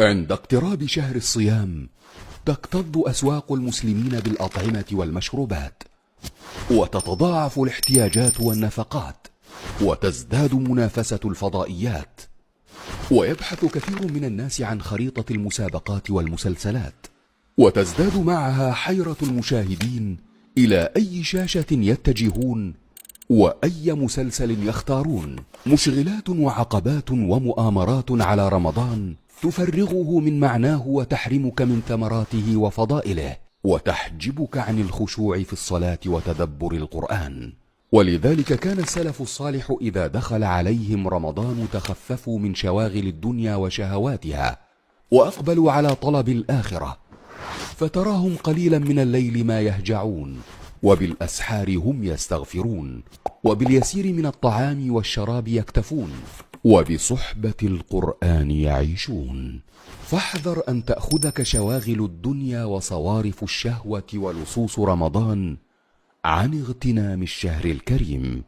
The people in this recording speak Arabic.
عند اقتراب شهر الصيام تكتظ أسواق المسلمين بالأطعمة والمشروبات، وتتضاعف الاحتياجات والنفقات، وتزداد منافسة الفضائيات، ويبحث كثير من الناس عن خريطة المسابقات والمسلسلات، وتزداد معها حيرة المشاهدين إلى أي شاشة يتجهون وأي مسلسل يختارون. مشغلات وعقبات ومؤامرات على رمضان تفرغه من معناه وتحرمك من ثمراته وفضائله، وتحجبك عن الخشوع في الصلاة وتدبر القرآن. ولذلك كان السلف الصالح إذا دخل عليهم رمضان تخففوا من شواغل الدنيا وشهواتها، وأقبلوا على طلب الآخرة، فتراهم قليلا من الليل ما يهجعون، وبالأسحار هم يستغفرون، وباليسير من الطعام والشراب يكتفون، وبصحبة القرآن يعيشون. فاحذر أن تأخذك شواغل الدنيا وصوارف الشهوة ولصوص رمضان عن اغتنام الشهر الكريم.